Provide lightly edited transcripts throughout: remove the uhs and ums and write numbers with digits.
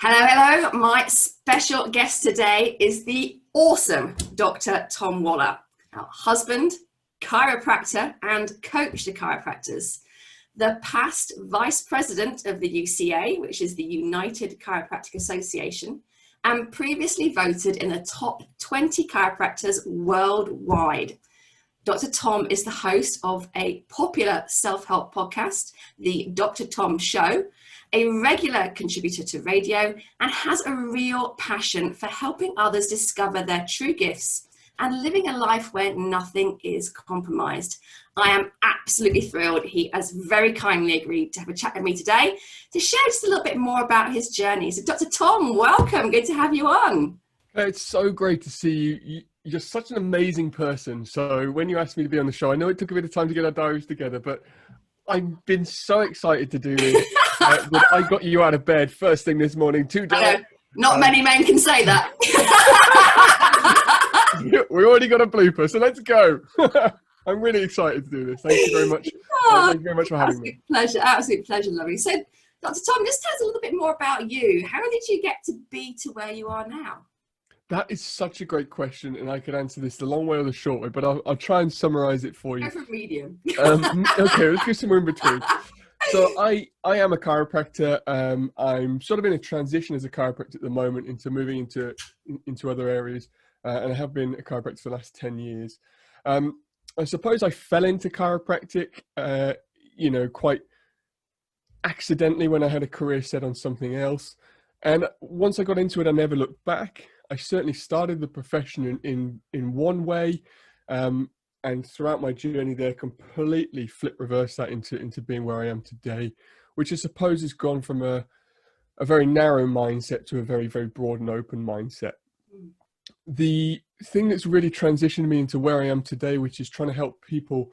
Hello, hello. My special guest today is the awesome Dr. Tom Waller, our husband, chiropractor, and coach to chiropractors, the past vice president of the UCA, which is the United Chiropractic Association, and previously voted in the top 20 chiropractors worldwide. Dr. Tom is the host of a popular self-help podcast, The Dr. Tom Show, a regular contributor to radio, and has a real passion for helping others discover their true gifts and living a life where nothing is compromised. I am absolutely thrilled. He has very kindly agreed to have a chat with me today to share just a little bit more about his journey. So Dr. Tom, welcome. Good to have you on. It's so great to see you. You're such an amazing person. So when you asked me to be on the show, I know it took a bit of time to get our diaries together, but I've been so excited to do this. That I got you out of bed first thing this morning today. Not many men can say that. We already got a blooper, so let's go. I'm really excited to do this. Thank you very much. Thank you very much for having me. Absolute pleasure, lovely. So, Dr. Tom, just tell us a little bit more about you. How did you get to be to where you are now? That is such a great question, and I could answer this the long way or the short way, but I'll try and summarize it for you. Go for medium. Okay, let's go somewhere in between. So I am a chiropractor. I'm sort of in a transition as a chiropractor at the moment into moving into other areas, and I have been a chiropractor for the last 10 years. I suppose I fell into chiropractic, quite accidentally when I had a career set on something else. And once I got into it, I never looked back. I certainly started the profession in one way, and throughout my journey there, completely reverse that into being where I am today, which I suppose has gone from a very narrow mindset to a very, very broad and open mindset. The thing that's really transitioned me into where I am today, which is trying to help people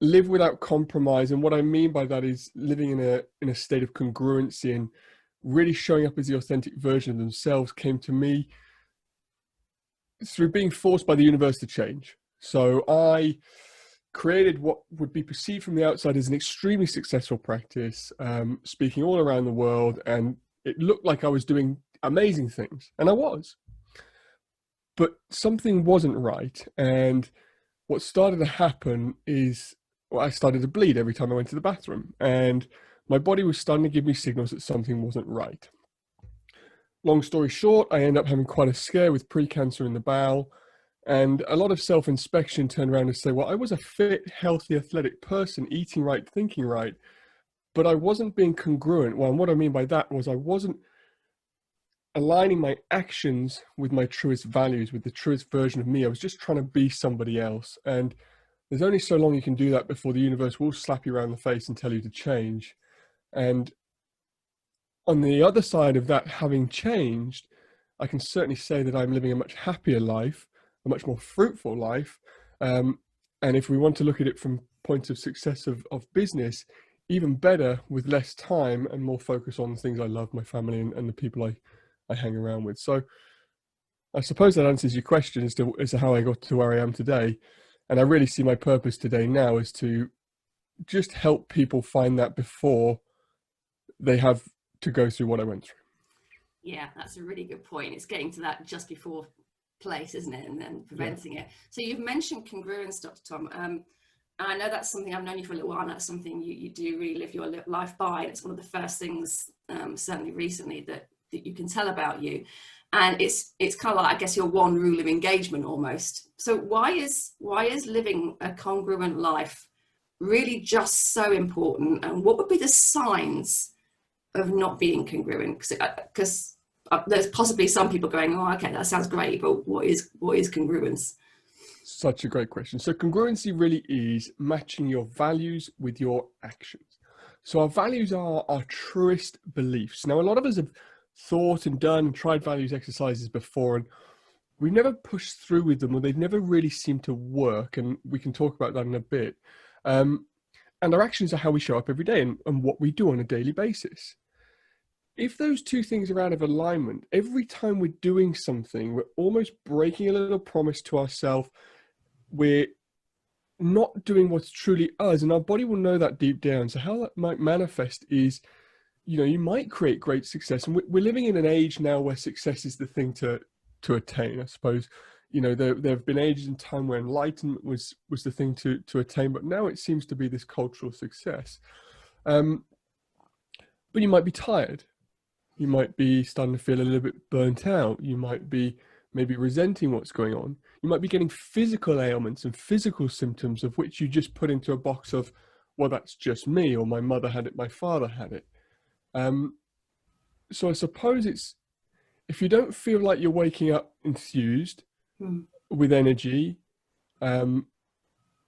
live without compromise. And what I mean by that is living in a state of congruency and really showing up as the authentic version of themselves, came to me through being forced by the universe to change. So I created what would be perceived from the outside as an extremely successful practice, speaking all around the world, and it looked like I was doing amazing things, and I was. But something wasn't right, and what started to happen is, I started to bleed every time I went to the bathroom, and my body was starting to give me signals that something wasn't right. Long story short, I ended up having quite a scare with pre-cancer in the bowel, and a lot of self-inspection turned around and say, well, I was a fit, healthy, athletic person, eating right, thinking right, but I wasn't being congruent. Well, and what I mean by that was I wasn't aligning my actions with my truest values, with the truest version of me. I was just trying to be somebody else. And there's only so long you can do that before the universe will slap you around the face and tell you to change. And on the other side of that having changed, I can certainly say that I'm living a much happier life, a much more fruitful life. And if we want to look at it from points of success of business, even better with less time and more focus on the things I love, my family and the people I hang around with. So I suppose that answers your question as to how I got to where I am today. And I really see my purpose today now is to just help people find that before they have to go through what I went through. Yeah, that's a really good point. It's getting to that just before place, isn't it? And then preventing it. So you've mentioned congruence, Dr. Tom. And I know that's something, I've known you for a little while, and that's something you do really live your life by. And it's one of the first things, certainly recently, that you can tell about you. And it's kind of like, I guess, your one rule of engagement almost. So why is living a congruent life really just so important? And what would be the signs of not being congruent? Because there's possibly some people going, oh, okay, that sounds great, but what is congruence? Such a great question. So congruency really is matching your values with your actions. So our values are our truest beliefs. Now, a lot of us have thought and done and tried values exercises before, and we've never pushed through with them, or they've never really seemed to work. And we can talk about that in a bit. And our actions are how we show up every day and what we do on a daily basis. If those two things are out of alignment, every time we're doing something, we're almost breaking a little promise to ourselves. We're not doing what's truly us, and our body will know that deep down. So how that might manifest is you might create great success. And we're living in an age now where success is the thing to attain, I suppose. There have been ages in time where enlightenment was the thing to attain, but now it seems to be this cultural success. But you might be tired. You might be starting to feel a little bit burnt out. You might be maybe resenting what's going on. You might be getting physical ailments and physical symptoms of which you just put into a box of, well, that's just me, or my mother had it, my father had it. So I suppose it's, if you don't feel like you're waking up enthused, with energy, and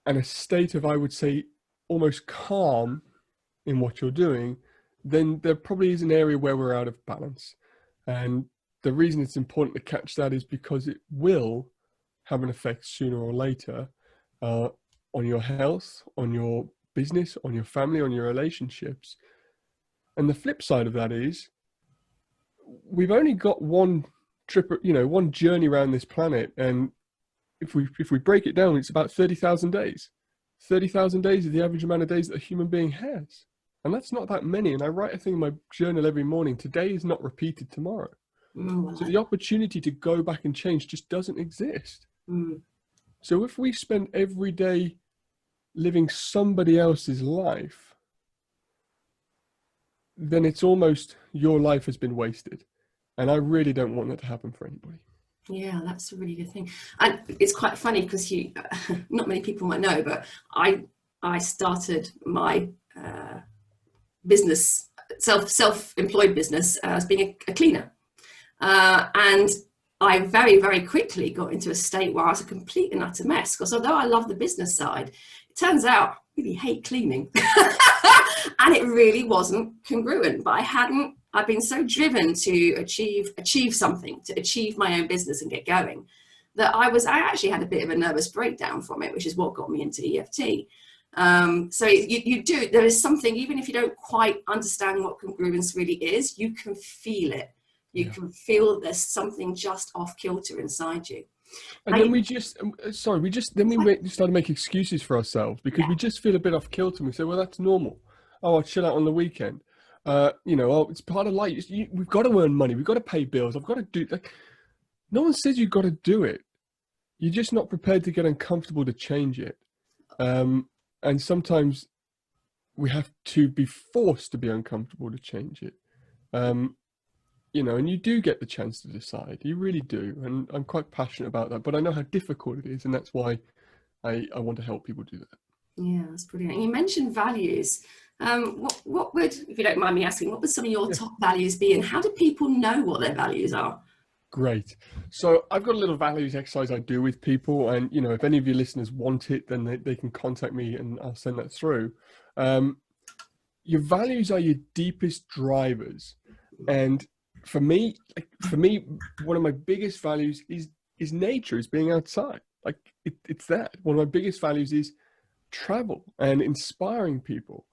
a state of, I would say, almost calm in what you're doing, then there probably is an area where we're out of balance. And the reason it's important to catch that is because it will have an effect sooner or later on your health, on your business, on your family, on your relationships. And the flip side of that is, we've only got one trip, one journey around this planet. And if we break it down, it's about 30,000 days. 30,000 days is the average amount of days that a human being has. And that's not that many. And I write a thing in my journal every morning: today is not repeated tomorrow. So the opportunity to go back and change just doesn't exist. So if we spend every day living somebody else's life, then it's almost your life has been wasted. And I really don't want that to happen for anybody. Yeah, that's a really good thing. And it's quite funny because not many people might know, but I started my business, self-employed business, as being a cleaner. And I very, very quickly got into a state where I was a complete and utter mess, because although I love the business side, it turns out I really hate cleaning. And it really wasn't congruent. But I've been so driven to achieve something, to achieve my own business and get going, that I actually had a bit of a nervous breakdown from it, which is what got me into EFT. So there is something, even if you don't quite understand what congruence really is, you can feel it. You can feel there's something just off kilter inside you. And then we start to make excuses for ourselves, because we just feel a bit off kilter, and we say, well, that's normal. Oh, I'll chill out on the weekend. It's part of life. We've got to earn money. We've got to pay bills. I've got to do, no one says you've got to do it. You're just not prepared to get uncomfortable to change it. And sometimes we have to be forced to be uncomfortable to change it. And you do get the chance to decide. You really do. And I'm quite passionate about that, but I know how difficult it is. And that's why I want to help people do that. Yeah, that's brilliant. And you mentioned values. What would, if you don't mind me asking, what would some of your top values be, and how do people know what their values are? Great. So I've got a little values exercise I do with people, and if any of your listeners want it, then they can contact me and I'll send that through. Your values are your deepest drivers, and for me, one of my biggest values is nature, is being outside. It's that. One of my biggest values is travel and inspiring people.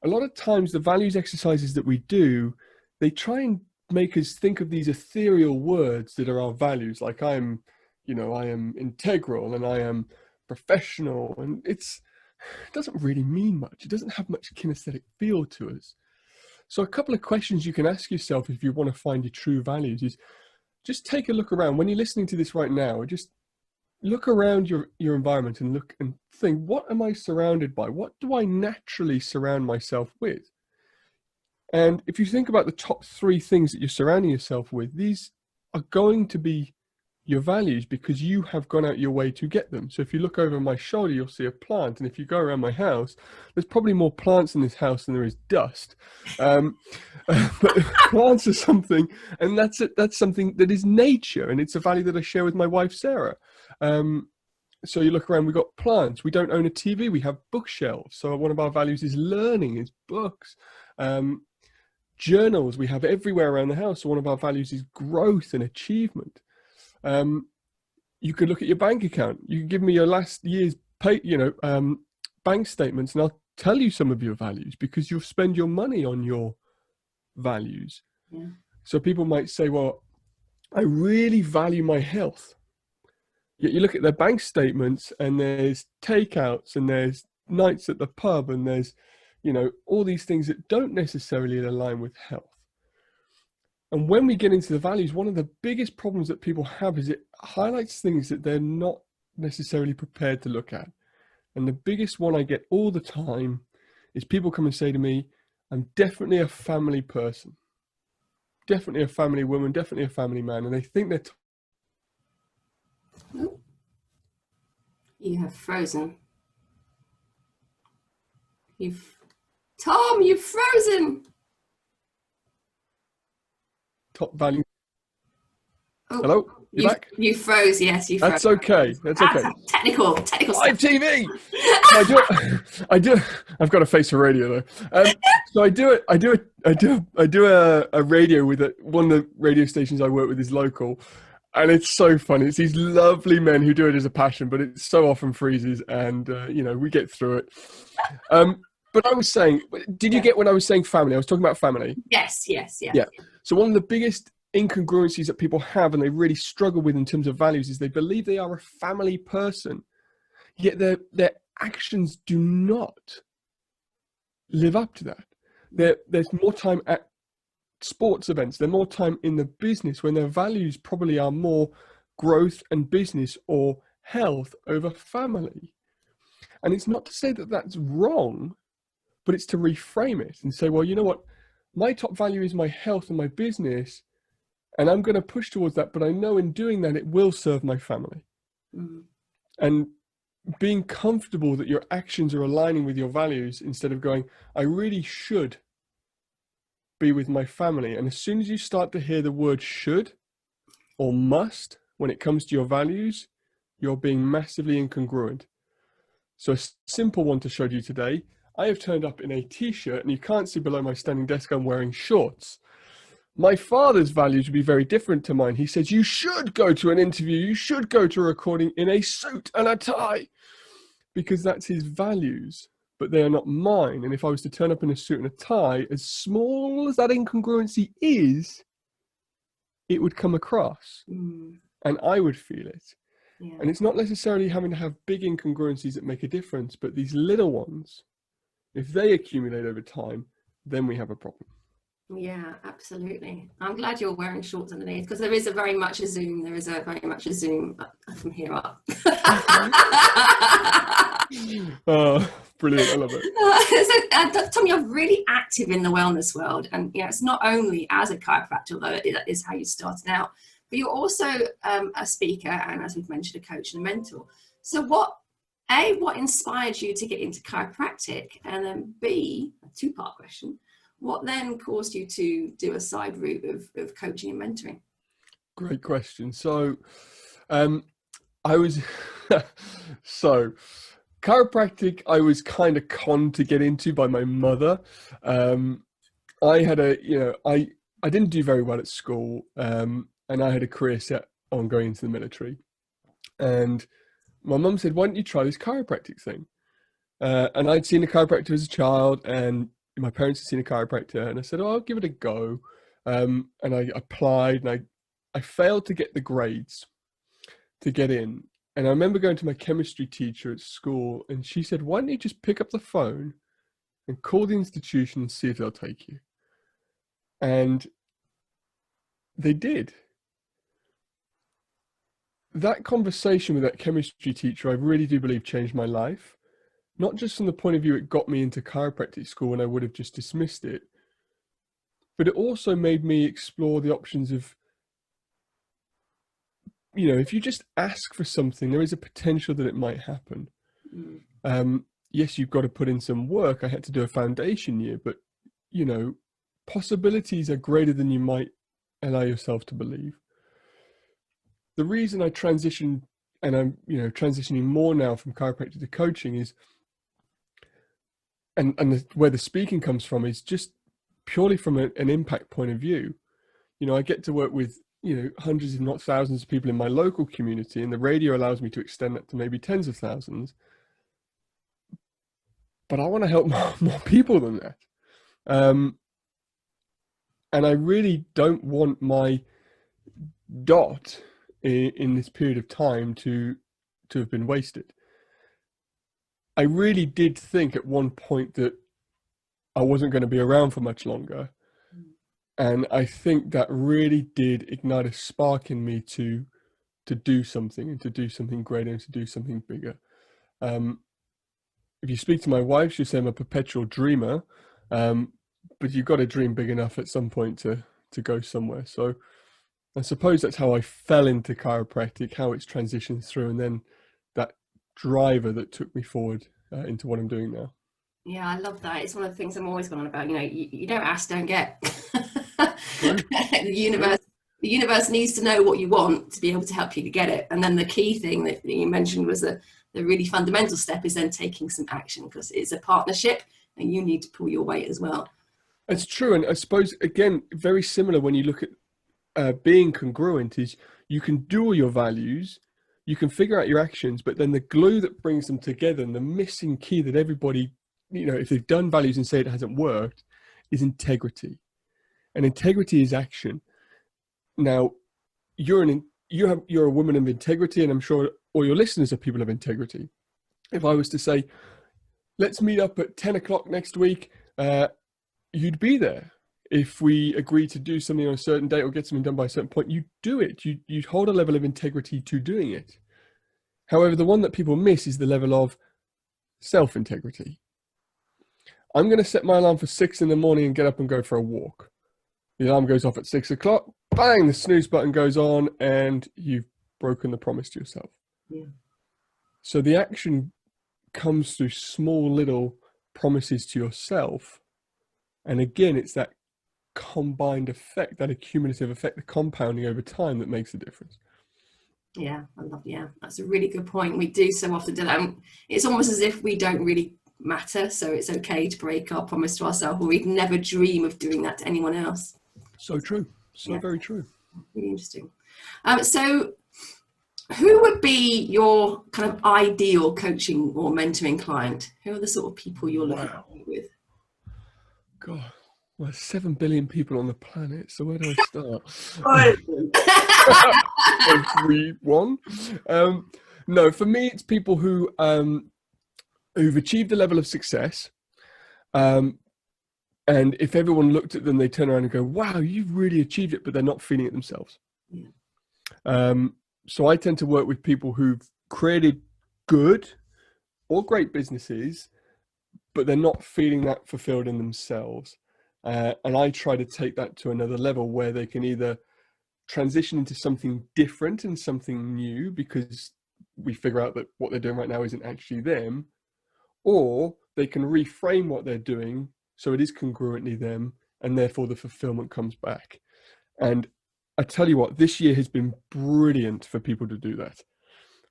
A lot of times the values exercises that we do, they try and make us think of these ethereal words that are our values. Like I am integral and I am professional, and it doesn't really mean much. It doesn't have much kinesthetic feel to us. So a couple of questions you can ask yourself if you want to find your true values is, just take a look around. When you're listening to this right now, just look around your environment and look and think, what am I surrounded by? What do I naturally surround myself with? And if you think about the top 3 things that you're surrounding yourself with, these are going to be your values because you have gone out your way to get them. So if you look over my shoulder, you'll see a plant. And if you go around my house, there's probably more plants in this house than there is dust. But plants are something, and that's something that is nature. And it's a value that I share with my wife, Sarah. So you look around, we've got plants. We don't own a TV, we have bookshelves. So one of our values is learning, is books. Journals we have everywhere around the house. So one of our values is growth and achievement. You could look at your bank account. You can give me your last year's bank statements, and I'll tell you some of your values, because you'll spend your money on your values. Yeah. So people might say, well, I really value my health. Yet you look at their bank statements and there's takeouts and there's nights at the pub and there's, you know, all these things that don't necessarily align with health. And when we get into the values, one of the biggest problems that people have is it highlights things that they're not necessarily prepared to look at. And the biggest one I get all the time is people come and say to me, I'm definitely a family person, definitely a family woman, definitely a family man. And they think they're... You have frozen. Tom, you've frozen. top value. Oh, Hello? You back? You froze, yes, you froze. That's okay. That's okay. Technical Live stuff. TV. I've got a face for radio though. So I do a radio with one of the radio stations I work with is local, and it's so funny. It's these lovely men who do it as a passion, but it so often freezes, and you know, we get through it. But I was saying, did you get when I was saying family? I was talking about family. Yes. Yeah. So one of the biggest incongruencies that people have and they really struggle with in terms of values is they believe they are a family person, yet their actions do not live up to that. There's more time at sports events, there's more time in the business when their values probably are more growth and business or health over family. And it's not to say that that's wrong, but it's to reframe it and say, well, you know what, my top value is my health and my business, and I'm going to push towards that, but I know in doing that, it will serve my family. And being comfortable that your actions are aligning with your values instead of going, I really should be with my family. And as soon as you start to hear the word should or must when it comes to your values, you're being massively incongruent. So a simple one to show you today, I have turned up in a t-shirt, and you can't see below my standing desk, I'm wearing shorts. My father's values would be very different to mine. He says, you should go to an interview, you should go to a recording in a suit and a tie, because that's his values, but they are not mine. And if I was to turn up in a suit and a tie, as small as that incongruency is, it would come across and I would feel it. Yeah. And it's not necessarily having to have big incongruencies that make a difference, but these little ones, if they accumulate over time, then we have a problem. Yeah, absolutely. I'm glad you're wearing shorts underneath, because there is very much a zoom from here up. Oh, brilliant. I love it. So, Tom, you're really active in the wellness world, and it's not only as a chiropractor, although it is how you started out, but you're also a speaker, and as we've mentioned, a coach and a mentor. So what inspired you to get into chiropractic? And then B, a two-part question, what then caused you to do a side route of coaching and mentoring? Great question. So I was, chiropractic, I was kind of conned to get into by my mother. I had I didn't do very well at school, and I had a career set on going into the military. And my mum said, why don't you try this chiropractic thing? And I'd seen a chiropractor as a child, and my parents had seen a chiropractor, and I said, oh, I'll give it a go. And I applied, and I failed to get the grades to get in. And I remember going to my chemistry teacher at school, and she said, why don't you just pick up the phone and call the institution and see if they'll take you? And they did. That conversation with that chemistry teacher, I really do believe changed my life. Not just from the point of view it got me into chiropractic school and I would have just dismissed it, but it also made me explore the options of, if you just ask for something, there is a potential that it might happen. Yes, you've got to put in some work. I had to do a foundation year, but, possibilities are greater than you might allow yourself to believe. The reason I transitioned, and I'm, transitioning more now from chiropractic to coaching is, where the speaking comes from is just purely from an impact point of view. I get to work with, hundreds, if not thousands of people in my local community, and the radio allows me to extend that to maybe tens of thousands. But I want to help more people than that. And I really don't want my dot in this period of time to have been wasted. I really did think at one point that I wasn't going to be around for much longer. And I think that really did ignite a spark in me to do something, and to do something greater, and to do something bigger. If you speak to my wife, she'll say I'm a perpetual dreamer, but you've got to dream big enough at some point to go somewhere. So I suppose that's how I fell into chiropractic, how it's transitioned through, and then that driver that took me forward into what I'm doing now. Yeah, I love that. It's one of the things I'm always going on about. You know, you don't ask, don't get. True. The universe, the universe needs to know what you want to be able to help you to get it. And then the key thing that you mentioned was the really fundamental step is then taking some action, because it's a partnership and you need to pull your weight as well. It's true. And I suppose, again, very similar when you look at being congruent is you can do all your values, you can figure out your actions, but then the glue that brings them together, and the missing key that everybody, if they've done values and say it hasn't worked, is integrity. And integrity is action. Now, you're a woman of integrity, and I'm sure all your listeners are people of integrity. If I was to say, let's meet up at 10 o'clock next week, you'd be there. If we agree to do something on a certain date or get something done by a certain point, you do it. You'd hold a level of integrity to doing it. However, the one that people miss is the level of self-integrity. I'm going to set my alarm for 6 in the morning and get up and go for a walk. The alarm goes off at 6 o'clock, bang, the snooze button goes on, and you've broken the promise to yourself. Yeah. So the action comes through small little promises to yourself. And again, it's that combined effect, that accumulative effect, the compounding over time that makes a difference. Yeah, that's a really good point. We do so often do that. It's almost as if we don't really matter, so it's okay to break our promise to ourselves, or we'd never dream of doing that to anyone else. So true. So very true. Really interesting. So who would be your kind of ideal coaching or mentoring client? Who are the sort of people you're looking to meet with? God, well, there's 7 billion people on the planet, so where do I start? 3, 1. No, for me, it's people who've achieved a level of success. And if everyone looked at them, they turn around and go, wow, you've really achieved it, but they're not feeling it themselves. Yeah. So I tend to work with people who've created good or great businesses, but they're not feeling that fulfilled in themselves. And I try to take that to another level where they can either transition into something different and something new, because we figure out that what they're doing right now isn't actually them, or they can reframe what they're doing so it is congruently them, and therefore the fulfillment comes back. And I tell you what, this year has been brilliant for people to do that.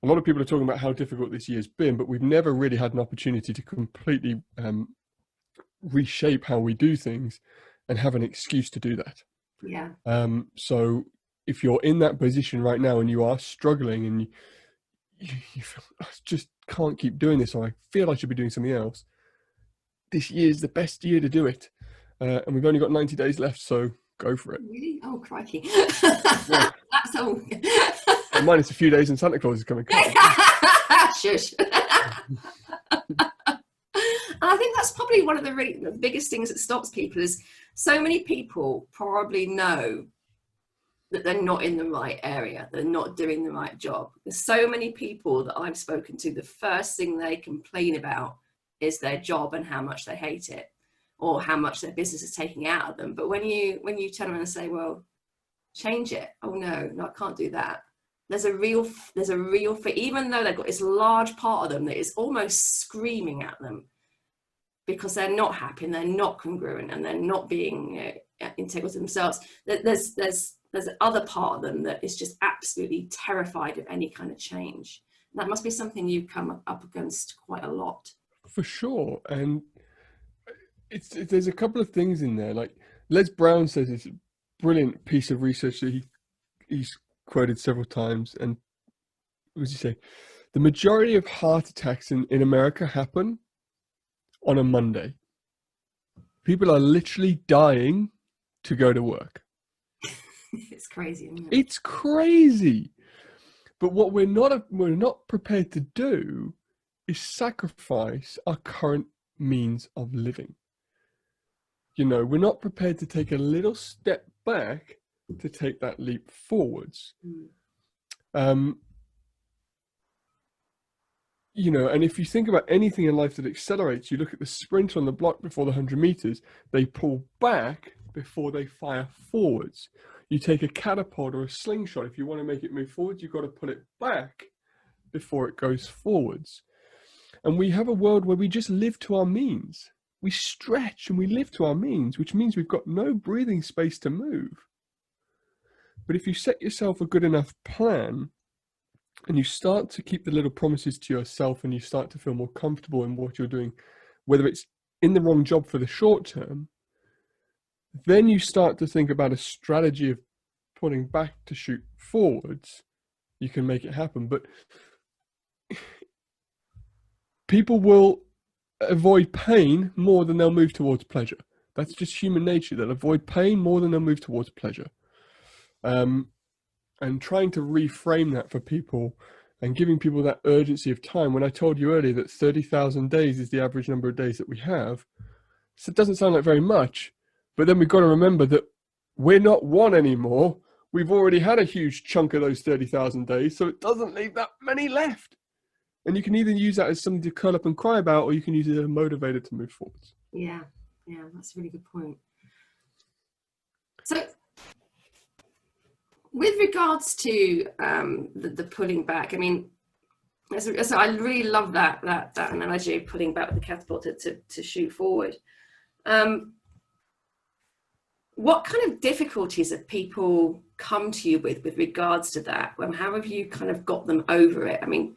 A lot of people are talking about how difficult this year's been, but we've never really had an opportunity to completely reshape how we do things and have an excuse to do that. Yeah. So if you're in that position right now and you are struggling and you feel, I just can't keep doing this, or I feel I should be doing something else, this year's the best year to do it. And we've only got 90 days left, so go for it. Really? Oh, crikey. Yeah. That's all. And minus a few days and Santa Claus is coming. Shush. And I think that's probably one of the biggest things that stops people is so many people probably know that they're not in the right area. They're not doing the right job. There's so many people that I've spoken to, the first thing they complain about is their job and how much they hate it, or how much their business is taking out of them. But when you turn around and say, well, change it. Oh no, I can't do that. There's a real even though they've got this large part of them that is almost screaming at them because they're not happy and they're not congruent and they're not being integral to themselves. There's the other part of them that is just absolutely terrified of any kind of change. That must be something you come up against quite a lot. For sure. And there's a couple of things in there. Like Les Brown says, it's a brilliant piece of research that he's quoted several times. And what does he say? The majority of heart attacks in America happen on a Monday. People are literally dying to go to work. It's crazy, isn't it? It's crazy. But what we're not prepared to do is sacrifice our current means of living. You know, we're not prepared to take a little step back to take that leap forwards. You know, and if you think about anything in life that accelerates, you look at the sprinter on the block before the 100 meters, they pull back before they fire forwards. You take a catapult or a slingshot, if you want to make it move forwards, you've got to pull it back before it goes forwards. And we have a world where we just live to our means. We stretch and we live to our means, which means we've got no breathing space to move. But if you set yourself a good enough plan, and you start to keep the little promises to yourself, and you start to feel more comfortable in what you're doing, whether it's in the wrong job for the short term, then you start to think about a strategy of pulling back to shoot forwards. You can make it happen. But people will avoid pain more than they'll move towards pleasure. That's just human nature. They'll avoid pain more than they'll move towards pleasure. And trying to reframe that for people and giving people that urgency of time. When I told you earlier that 30,000 days is the average number of days that we have, so it doesn't sound like very much, but then we've got to remember that we're not one anymore. We've already had a huge chunk of those 30,000 days, so it doesn't leave that many left. And you can either use that as something to curl up and cry about, or you can use it as a motivator to move forwards. Yeah, that's a really good point. So, with regards to the pulling back, I mean, so I really love that analogy of pulling back with the catapult to shoot forward. What kind of difficulties have people come to you with regards to that? How have you kind of got them over it? I mean,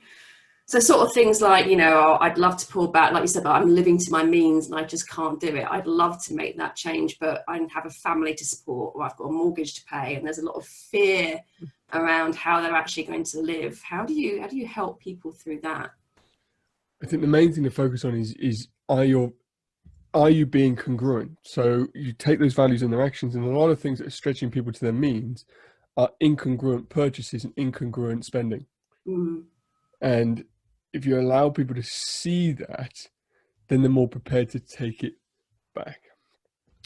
so sort of things like, you know, oh, I'd love to pull back, like you said, but I'm living to my means and I just can't do it. I'd love to make that change, but I have a family to support, or I've got a mortgage to pay, and there's a lot of fear around how they're actually going to live. How do you help people through that? I think the main thing to focus on is are you being congruent? So you take those values and their actions, and a lot of things that are stretching people to their means are incongruent purchases and incongruent spending. And if you allow people to see that, then they're more prepared to take it back.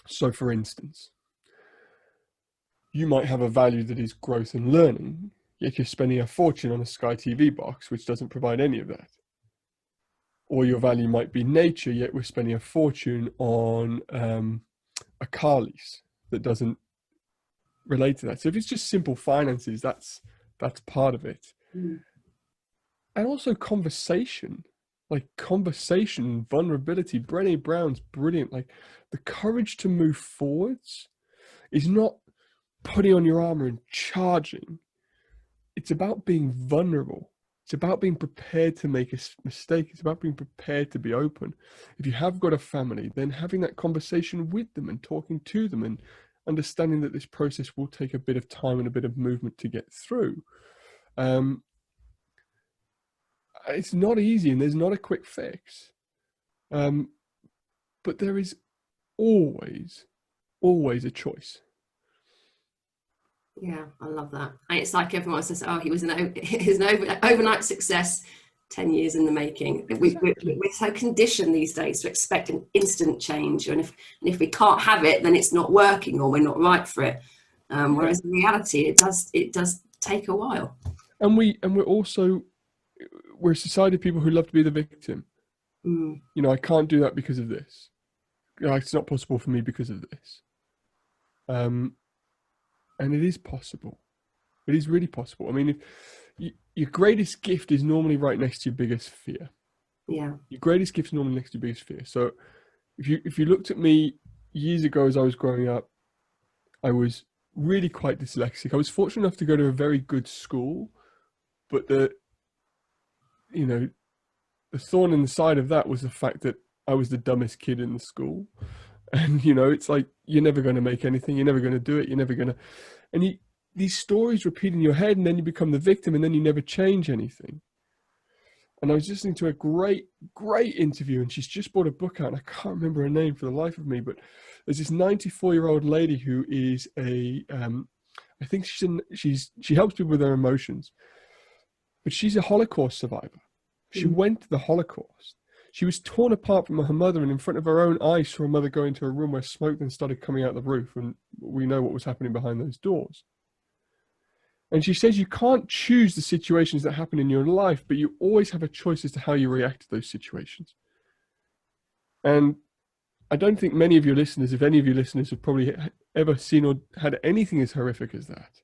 So for instance, you might have a value that is growth and learning, yet you're spending a fortune on a Sky TV box, which doesn't provide any of that. Or your value might be nature, yet we're spending a fortune on a car lease that doesn't relate to that. So if it's just simple finances, that's part of it. And also conversation, vulnerability. Brené Brown's brilliant. Like, the courage to move forwards is not putting on your armor and charging. It's about being vulnerable. It's about being prepared to make a mistake. It's about being prepared to be open. If you have got a family, then having that conversation with them and talking to them and understanding that this process will take a bit of time and a bit of movement to get through. It's not easy, and there's not a quick fix. But there is always a choice. Yeah, I love that. And it's like everyone says, oh, he's an overnight success, 10 years in the making. We're so conditioned these days to expect an instant change. And if we can't have it, then it's not working, or we're not right for it. Whereas in reality, it does take a while. And we're a society of people who love to be the victim. You know, I can't do that because of this. You know, it's not possible for me because of this. And it is possible. It is really possible. I mean, your greatest gift is normally right next to your biggest fear. Yeah. Your greatest gift is normally next to your biggest fear. So if you looked at me years ago as I was growing up, I was really quite dyslexic. I was fortunate enough to go to a very good school, but the thorn in the side of that was the fact that I was the dumbest kid in the school. And, you know, it's like, you're never going to make anything. You're never going to do it. You're never going to. And these stories repeat in your head, and then you become the victim, and then you never change anything. And I was listening to a great interview, and she's just bought a book out, and I can't remember her name for the life of me, but there's this 94-year-old lady who is I think she helps people with their emotions, but she's a Holocaust survivor. She went to the Holocaust. She was torn apart from her mother, and in front of her own eyes saw her mother go into a room where smoke then started coming out the roof, and we know what was happening behind those doors. And she says you can't choose the situations that happen in your life, but you always have a choice as to how you react to those situations. And I don't think many of your listeners, if any of your listeners, have probably ever seen or had anything as horrific as that.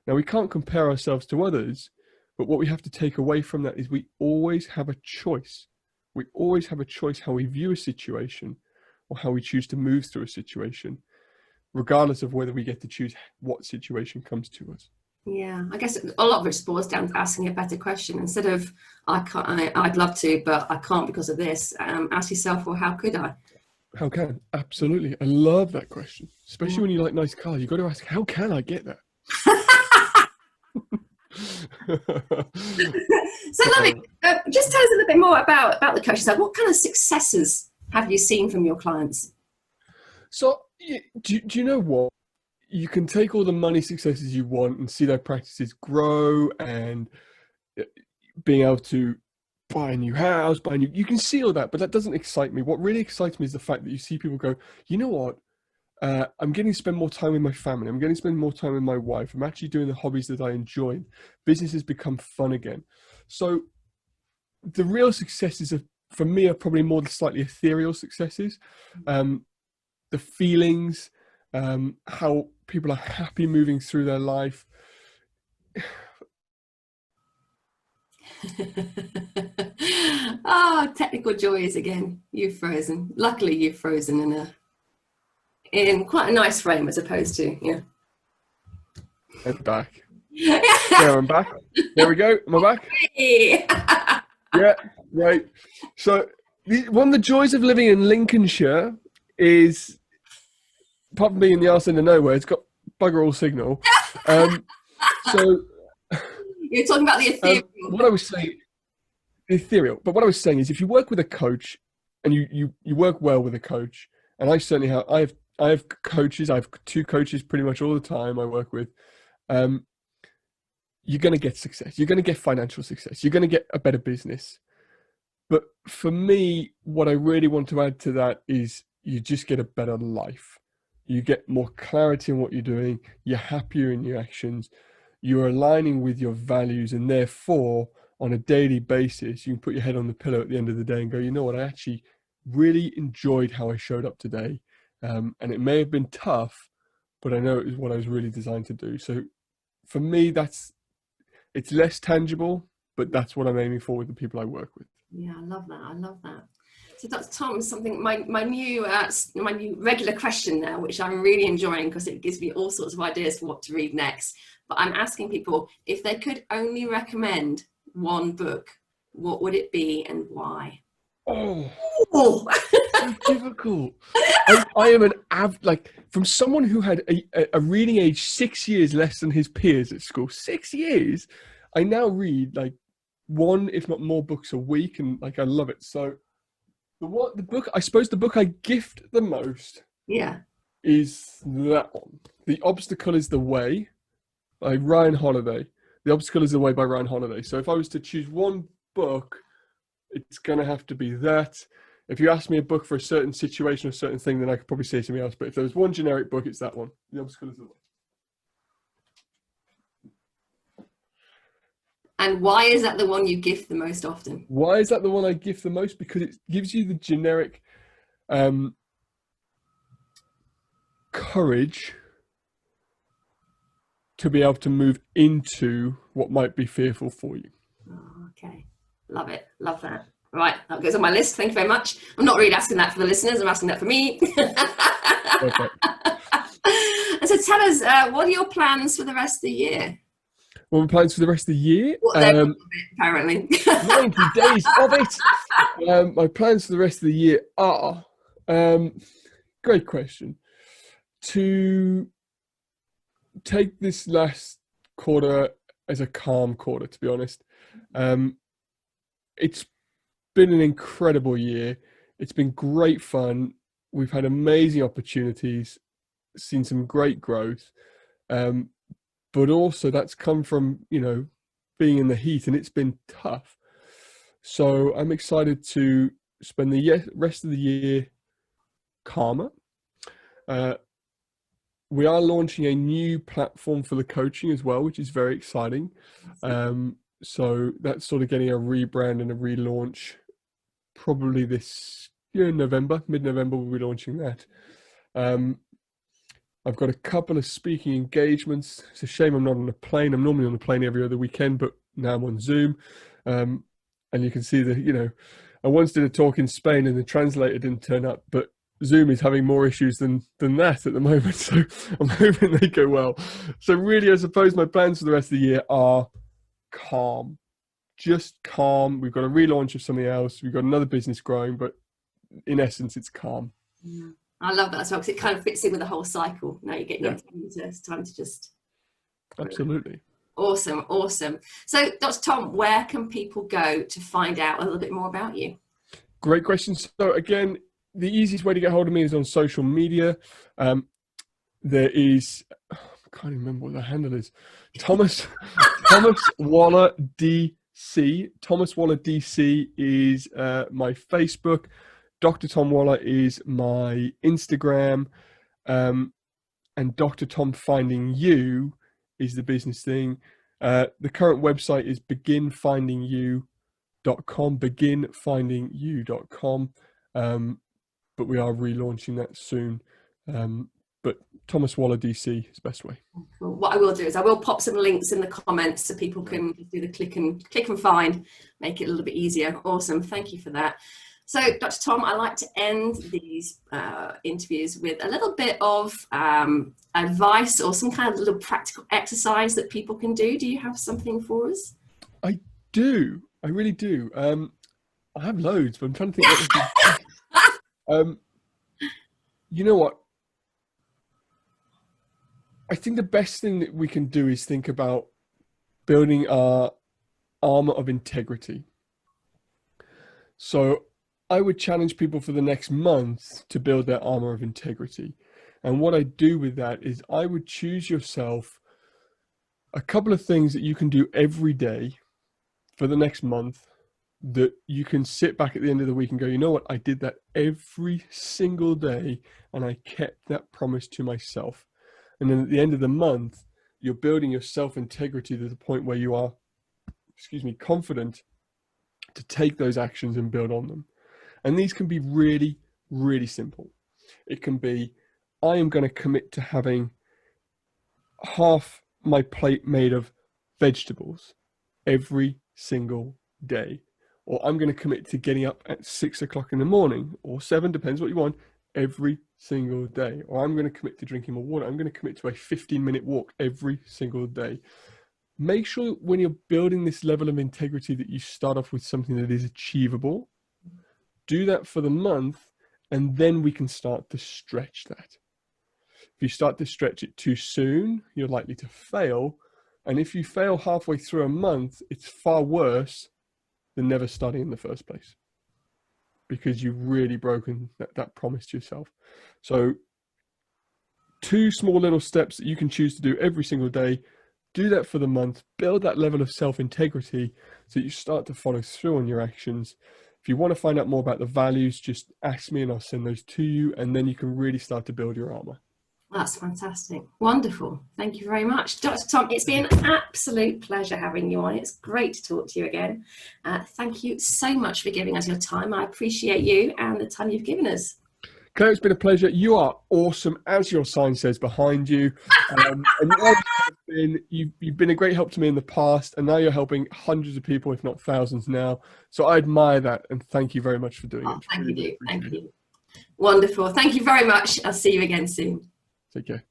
Now, we can't compare ourselves to others, but what we have to take away from that is we always have a choice. We always have a choice how we view a situation or how we choose to move through a situation, regardless of whether we get to choose what situation comes to us. Yeah, I guess a lot of it boils down to asking a better question. Instead of, I'd love to, but I can't because of this. Ask yourself, well, how could I? How can? Absolutely. I love that question, especially when you like nice cars. You've got to ask, how can I get that? So, Lovey, just tell us a little bit more about the coaching side. What kind of successes have you seen from your clients? So, do you know what? You can take all the money successes you want and see their practices grow and being able to buy a new house, you can see all that, but that doesn't excite me. What really excites me is the fact that you see people go, you know what? I'm getting to spend more time with my family. I'm getting to spend more time with my wife. I'm actually doing the hobbies that I enjoy. Business has become fun again. So the real successes for me are probably more the slightly ethereal successes. The feelings, how people are happy moving through their life. Oh, technical joys again. You've frozen. Luckily, you've frozen in quite a nice frame as opposed to, I'm back. There, I'm back. There we go. Am I back? Hey. Yeah, right. So one of the joys of living in Lincolnshire is, apart from being in the arse end of nowhere, it's got bugger all signal. So You're talking about the ethereal. What I was saying, the ethereal. But what I was saying is, if you work with a coach, and you work well with a coach, and I certainly have. I have coaches. I have 2 coaches pretty much all the time I work with. You're going to get success. You're going to get financial success. You're going to get a better business. But for me, what I really want to add to that is you just get a better life. You get more clarity in what you're doing. You're happier in your actions. You're aligning with your values, and therefore, on a daily basis, you can put your head on the pillow at the end of the day and go, you know what, I actually really enjoyed how I showed up today. And it may have been tough, but I know it was what I was really designed to do. So for me, it's less tangible, but that's what I'm aiming for with the people I work with. Yeah, I love that. I love that. So Dr. Tom, something my new regular question now, which I'm really enjoying because it gives me all sorts of ideas for what to read next. But I'm asking people if they could only recommend one book, what would it be and why? Oh. So difficult. I am from someone who had a reading age 6 years less than his peers at school. 6 years. I now read like 1, if not more, books a week, and I love it. So the book I gift the most, is that one. The Obstacle is the Way by Ryan Holiday. The Obstacle is the Way by Ryan Holiday. So if I was to choose one book, it's going to have to be that. If you ask me a book for a certain situation or certain thing, then I could probably say something else. But if there was one generic book, it's that one. The Obstacle is the Way. And why is that the one you gift the most often? Why is that the one I gift the most? Because it gives you the generic courage to be able to move into what might be fearful for you. Oh, okay. Love it. Love that. Right. That goes on my list. Thank you very much. I'm not really asking that for the listeners. I'm asking that for me. Perfect. And so tell us, what are your plans for the rest of the year? What are my plans for the rest of the year? Apparently. 90 days of it. My plans for the rest of the year are, great question, to take this last quarter as a calm quarter, to be honest. It's been an incredible year. It's been great fun. We've had amazing opportunities, seen some great growth. But also that's come from, being in the heat, and it's been tough. So I'm excited to spend the rest of the year calmer. We are launching a new platform for the coaching as well, which is very exciting. So that's sort of getting a rebrand and a relaunch probably this year in November, mid-November, we'll be launching that. I've got a couple of speaking engagements. It's a shame I'm not on a plane. I'm normally on the plane every other weekend, but now I'm on Zoom. And you can see that, you know, I once did a talk in Spain and the translator didn't turn up, but Zoom is having more issues than that at the moment. So I'm hoping they go well. So really, I suppose my plans for the rest of the year are calm, just calm. We've got a relaunch of something else. We've got another business growing, but in essence, it's calm. Yeah. I love that as well, because it kind of fits in with the whole cycle. Now you're getting it's time to just. Absolutely. Awesome. So, Dr. Tom, where can people go to find out a little bit more about you? Great question. So again, the easiest way to get hold of me is on social media. There is, I can't remember what the handle is. Thomas Waller DC. Thomas Waller DC is my Facebook. Dr. Tom Waller is my Instagram. And Dr. Tom Finding You is the business thing. The current website is beginfindingyou.com, beginfindingyou.com. But we are relaunching that soon. But Thomas Waller DC is the best way. Cool. What I will do is I will pop some links in the comments so people can do the click and find, make it a little bit easier. Awesome. Thank you for that. So, Dr. Tom, I like to end these interviews with a little bit of advice or some kind of little practical exercise that people can do. Do you have something for us? I do. I really do. I have loads, but I'm trying to think what you know what? I think the best thing that we can do is think about building our armor of integrity. So I would challenge people for the next month to build their armor of integrity. And what I do with that is I would choose yourself a couple of things that you can do every day for the next month that you can sit back at the end of the week and go, you know what, I did that every single day and I kept that promise to myself. And then at the end of the month, you're building your self-integrity to the point where you are, confident to take those actions and build on them. And these can be really, really simple. It can be, I am going to commit to having half my plate made of vegetables every single day. Or I'm going to commit to getting up at 6 o'clock in the morning, or 7, depends what you want, every single day. Or I'm going to commit to drinking more water. I'm going to commit to a 15-minute walk every single day. Make sure when you're building this level of integrity that you start off with something that is achievable. Do that for the month, and then we can start to stretch that. If you start to stretch it too soon, you're likely to fail. And if you fail halfway through a month, it's far worse than never starting in the first place, because you've really broken that promise to yourself. So 2 small little steps that you can choose to do every single day. Do that for the month, build that level of self-integrity so that you start to follow through on your actions. If you want to find out more about the values, just ask me and I'll send those to you, and then you can really start to build your armor. That's fantastic. Wonderful. Thank you very much. Dr. Tom, it's been an absolute pleasure having you on. It's great to talk to you again. Thank you so much for giving us your time. I appreciate you and the time you've given us. Claire, it's been a pleasure. You are awesome, as your sign says behind you. And you've been a great help to me in the past, and now you're helping hundreds of people, if not thousands now. So I admire that, and thank you very much for doing it. Thank you. Thank you. Wonderful. Thank you very much. I'll see you again soon. Take care.